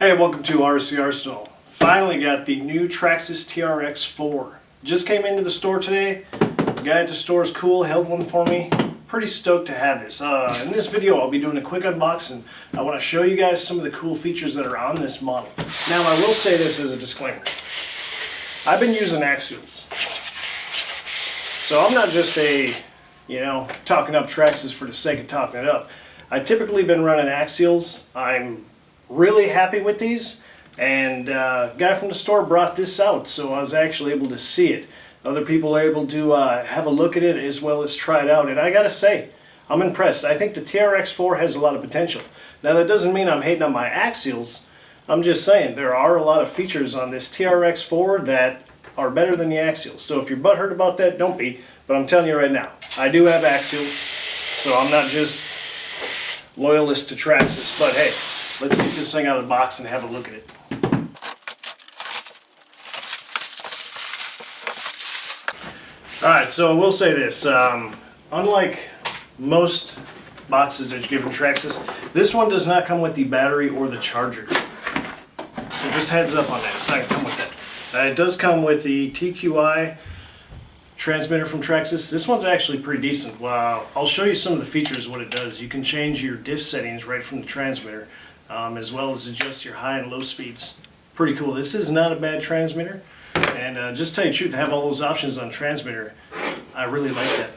Hey, welcome to RC Arsenal. Finally got the new Traxxas TRX-4. Just came into the store today. The guy at the store is cool, held one for me. Pretty stoked to have this. In this video I'll be doing a quick unboxing. I want to show you guys some of the cool features that are on this model. Now I will say this as a disclaimer. I've been using axials. So I'm not just talking up Traxxas for the sake of talking it up. I've typically been running axials. I'm really happy with these, and a guy from the store brought this out, so I was actually able to see it. Other people are able to have a look at it as well as try it out, and I gotta say, I'm impressed. I think the TRX-4 has a lot of potential. Now that doesn't mean I'm hating on my axials. I'm just saying there are a lot of features on this TRX-4 that are better than the axials. So if you're butthurt about that, don't be, but I'm telling you right now, I do have axials, so I'm not just loyalist to Traxxas, but hey, let's get this thing out of the box and have a look at it. Alright, so I will say this. Unlike most boxes that you get from Traxxas, this one does not come with the battery or the charger. So just heads up on that. It's not going to come with that. It does come with the TQI transmitter from Traxxas. This one's actually pretty decent. Wow. I'll show you some of the features of what it does. You can change your diff settings right from the transmitter. As well as adjust your high and low speeds. Pretty cool. This is not a bad transmitter, and just to tell you the truth, to have all those options on transmitter, I really like that.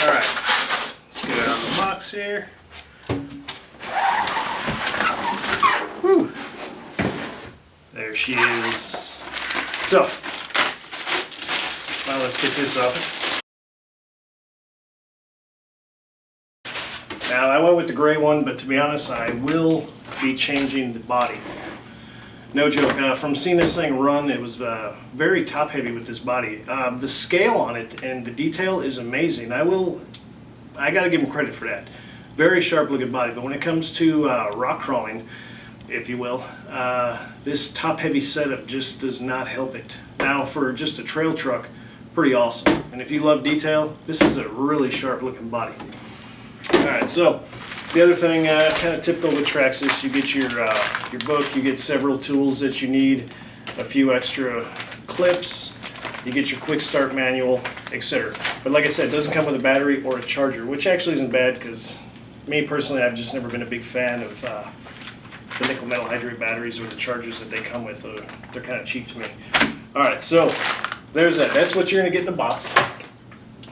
Alright, let's get it out of the box here. Whew. There she is. So, well, let's get this off. Now, I went with the gray one, but to be honest, I will be changing the body. No joke. From seeing this thing run, it was very top heavy with this body. The scale on it and the detail is amazing. I gotta give him credit for that. Very sharp looking body, but when it comes to rock crawling, if you will, this top heavy setup just does not help it. Now, for just a trail truck, pretty awesome. And if you love detail, this is a really sharp looking body. Alright, so the other thing, kind of typical with Traxxas, you get your book, you get several tools that you need, a few extra clips, you get your quick start manual, etc. But like I said, it doesn't come with a battery or a charger, which actually isn't bad because me personally, I've just never been a big fan of the nickel metal hydrate batteries or the chargers that they come with. They're kind of cheap to me. Alright, so there's that. That's what you're going to get in the box.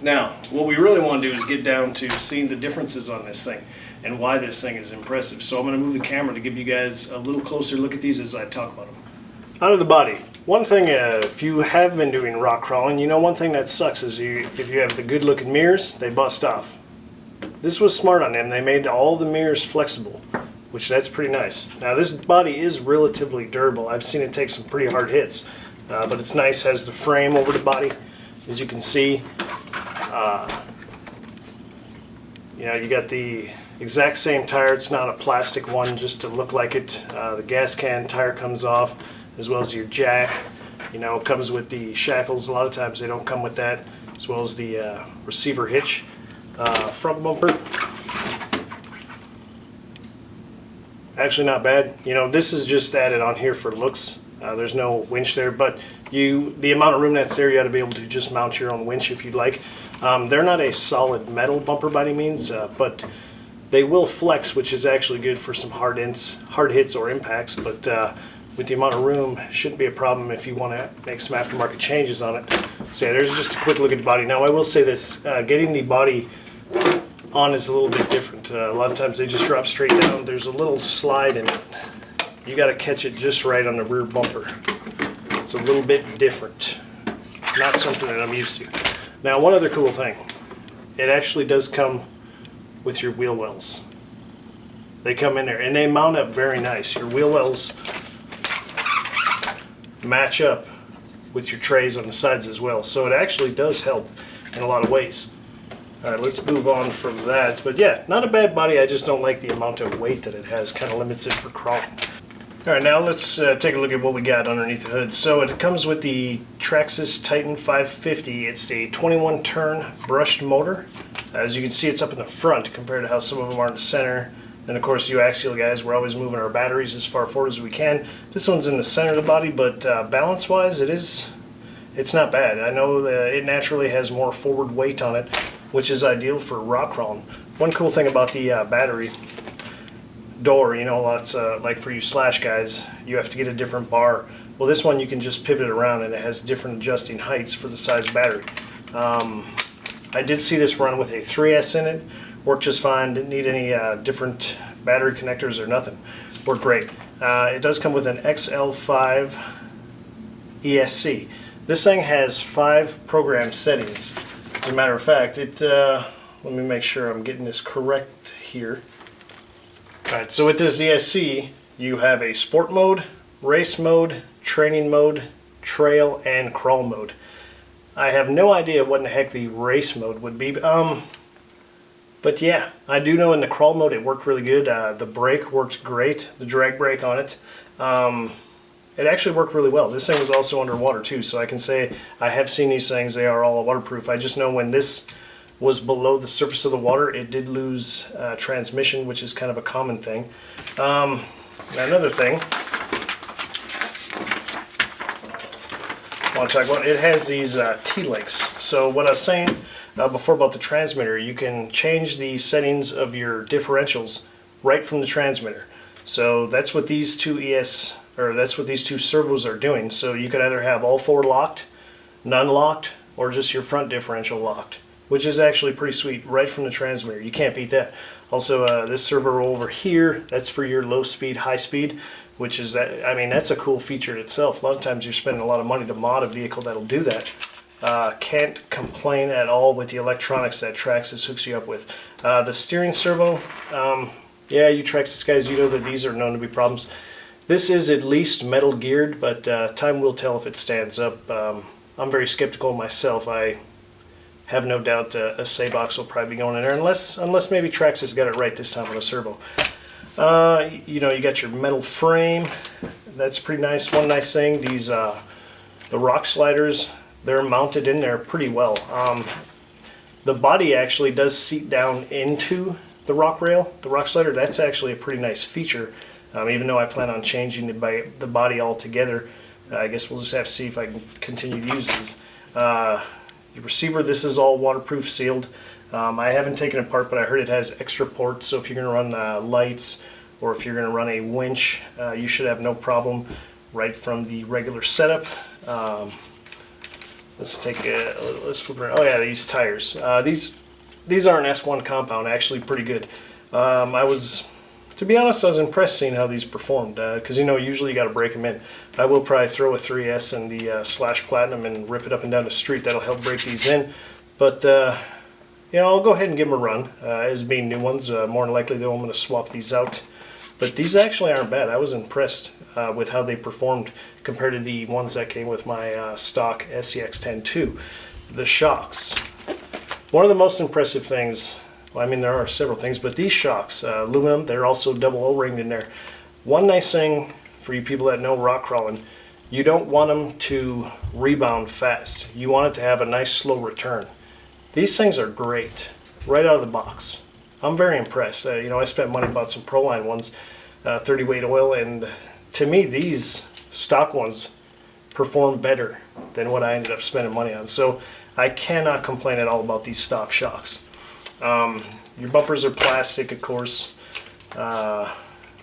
Now, what we really want to do is get down to seeing the differences on this thing and why this thing is impressive. So I'm going to move the camera to give you guys a little closer look at these as I talk about them. Out of the body. One thing, if you have been doing rock crawling, you know one thing that sucks is if you have the good looking mirrors, they bust off. This was smart on them. They made all the mirrors flexible, which that's pretty nice. Now this body is relatively durable. I've seen it take some pretty hard hits, but it's nice. Has the frame over the body, as you can see. You got the exact same tire. It's not a plastic one just to look like it. The gas can tire comes off, as well as your jack. It comes with the shackles. A lot of times they don't come with that, as well as the receiver hitch. Front bumper. Actually not bad. This is just added on here for looks. There's no winch there, but the amount of room that's there, you ought to be able to just mount your own winch if you'd like. They're not a solid metal bumper by any means, but they will flex, which is actually good for some hard hits or impacts. But with the amount of room, shouldn't be a problem if you want to make some aftermarket changes on it. So yeah, there's just a quick look at the body. Now I will say this, getting the body on is a little bit different. A lot of times they just drop straight down. There's a little slide in it. You got to catch it just right on the rear bumper. It's a little bit different. Not something that I'm used to. Now, one other cool thing. It actually does come with your wheel wells. They come in there, and they mount up very nice. Your wheel wells match up with your trays on the sides as well. So it actually does help in a lot of ways. Alright, let's move on from that. But yeah, not a bad body. I just don't like the amount of weight that it has. Kind of limits it for crawling. Alright, now let's take a look at what we got underneath the hood. So it comes with the Traxxas Titan 550. It's a 21 turn brushed motor. As you can see, it's up in the front compared to how some of them are in the center And of course, you axial guys, we're always moving our batteries as far forward as we can. This one's in the center of the body, but balance-wise, it's not bad. I know that it naturally has more forward weight on it, which is ideal for rock crawling. One cool thing about the battery door, you know, lots like for you slash guys, you have to get a different bar. Well, this one you can just pivot it around, and it has different adjusting heights for the size battery. I did see this run with a 3S in it. Worked just fine. Didn't need any different battery connectors or nothing. Worked great. It does come with an XL5 ESC. This thing has 5 program settings. As a matter of fact, let me make sure I'm getting this correct here. Alright, so with this ESC, you have a sport mode, race mode, training mode, trail, and crawl mode. I have no idea what in the heck the race mode would be. But yeah, I do know in the crawl mode it worked really good. The brake worked great, the drag brake on it. It actually worked really well. This thing was also underwater too, so I can say I have seen these things. They are all waterproof. I just know when this was below the surface of the water, it did lose transmission, which is kind of a common thing. Another thing I want to talk about, it has these T-links. So what I was saying before about the transmitter, you can change the settings of your differentials right from the transmitter. So that's what these two that's what these two servos are doing. So you can either have all 4 locked, none locked, or just your front differential locked, which is actually pretty sweet right from the transmitter. You can't beat that. Also, this servo over here, that's for your low speed, high speed, which is that. I mean, that's a cool feature in itself. A lot of times you're spending a lot of money to mod a vehicle that'll do that. Can't complain at all with the electronics that Traxxas hooks you up with. The steering servo, yeah, you Traxxas guys, you know that these are known to be problems. This is at least metal geared, but time will tell if it stands up. I'm very skeptical myself. I have no doubt a Saybox will probably be going in there, unless maybe Traxxas got it right this time on a servo. You know, you got your metal frame. That's pretty nice. One nice thing, these the rock sliders, they're mounted in there pretty well. The body actually does seat down into the rock rail, the rock slider. That's actually a pretty nice feature. Even though I plan on changing the body altogether, I guess we'll just have to see if I can continue to use these. Your receiver, this is all waterproof sealed. I haven't taken it apart, but I heard it has extra ports, so if you're going to run lights or if you're going to run a winch, you should have no problem right from the regular setup. Let's flip around. Oh yeah, these tires. These are an S1 compound, actually pretty good. To be honest, I was impressed seeing how these performed, because you know, usually you got to break them in. I will probably throw a 3S in the Slash Platinum and rip it up and down the street. That'll help break these in. But you know, I'll go ahead and give them a run. As being new ones, more than likely though I'm going to swap these out. But these actually aren't bad. I was impressed with how they performed compared to the ones that came with my stock SCX-10-2. The shocks. One of the most impressive things, well, I mean, there are several things, but these shocks, aluminum, they're also double O-ringed in there. One nice thing for you people that know rock crawling, you don't want them to rebound fast. You want it to have a nice slow return. These things are great right out of the box. I'm very impressed. You know, I spent money, bought some Proline ones, 30 weight oil, and to me these stock ones perform better than what I ended up spending money on. So I cannot complain at all about these stock shocks. Your bumpers are plastic, of course.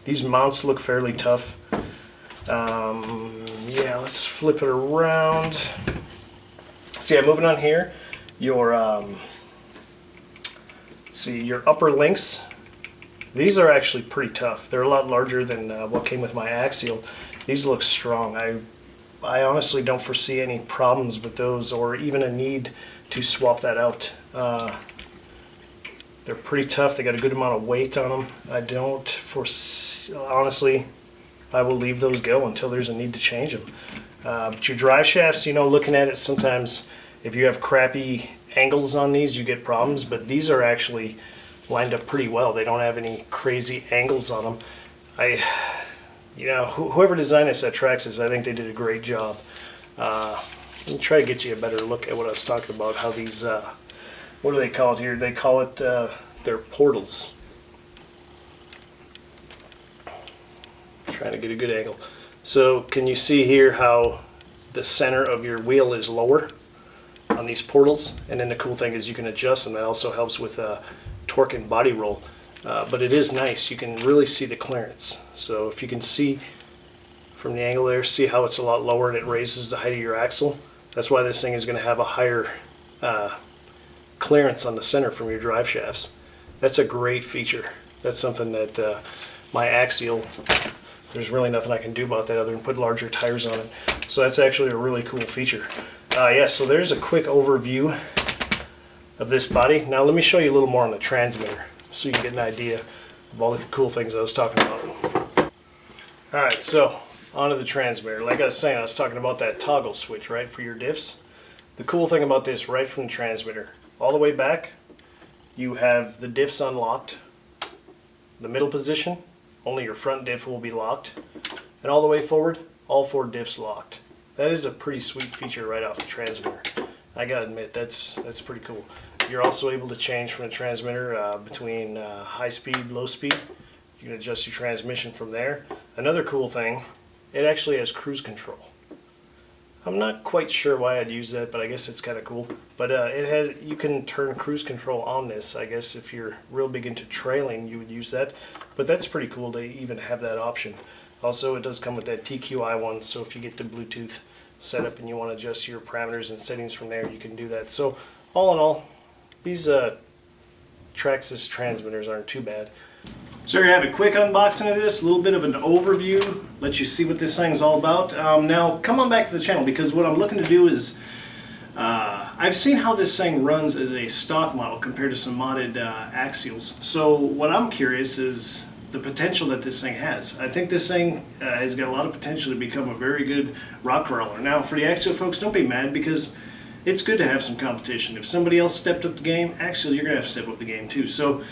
These mounts look fairly tough. Yeah, let's flip it around. So yeah, moving on here, your your upper links, these are actually pretty tough. They're a lot larger than what came with my axial. These look strong. I honestly don't foresee any problems with those or even a need to swap that out. They're pretty tough. They got a good amount of weight on them. I don't foresee, honestly, I will leave those go until there's a need to change them. But your drive shafts, you know, looking at it, sometimes if you have crappy angles on these, you get problems, but these are actually lined up pretty well. They don't have any crazy angles on them. You know, whoever designed this at Traxxas, I think they did a great job. Let me try to get you a better look at what I was talking about, how these, what do they call it here? They call it, their portals. trying to get a good angle. So can you see here how the center of your wheel is lower on these portals? And then the cool thing is you can adjust them. That also helps with torque and body roll. But it is nice. You can really see the clearance. So if you can see from the angle there, see how it's a lot lower and it raises the height of your axle. That's why this thing is going to have a higher clearance on the center from your drive shafts. That's a great feature. That's something that my Axial, there's really nothing I can do about that other than put larger tires on it. So that's actually a really cool feature. Yeah, so there's a quick overview of this body. Now let me show you a little more on the transmitter so you can get an idea of all the cool things I was talking about. Alright, so onto the transmitter. Like I was saying, I was talking about that toggle switch, right, for your diffs. The cool thing about this, right from the transmitter, all the way back, you have the diffs unlocked. The middle position, only your front diff will be locked. And all the way forward, all 4 diffs locked. That is a pretty sweet feature right off the transmitter. I gotta admit, that's pretty cool. You're also able to change from the transmitter between high speed, low speed. You can adjust your transmission from there. Another cool thing, it actually has cruise control. I'm not quite sure why I'd use that, but I guess it's kind of cool. But you can turn cruise control on this. I guess if you're real big into trailing, you would use that. But that's pretty cool to even have that option. Also, it does come with that TQI one, so if you get the Bluetooth setup and you want to adjust your parameters and settings from there, you can do that. So all in all, these Traxxas transmitters aren't too bad. So there you have a quick unboxing of this, a little bit of an overview, let you see what this thing's all about. Now come on back to the channel, because what I'm looking to do is, I've seen how this thing runs as a stock model compared to some modded axials. So what I'm curious is the potential that this thing has. I think this thing has got a lot of potential to become a very good rock crawler. Now for the axial folks, don't be mad, because it's good to have some competition. If somebody else stepped up the game, axial, you're going to have to step up the game too. So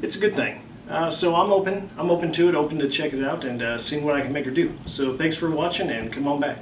it's a good thing. So I'm open to it, open to check it out and seeing what I can make her do. So thanks for watching, and come on back.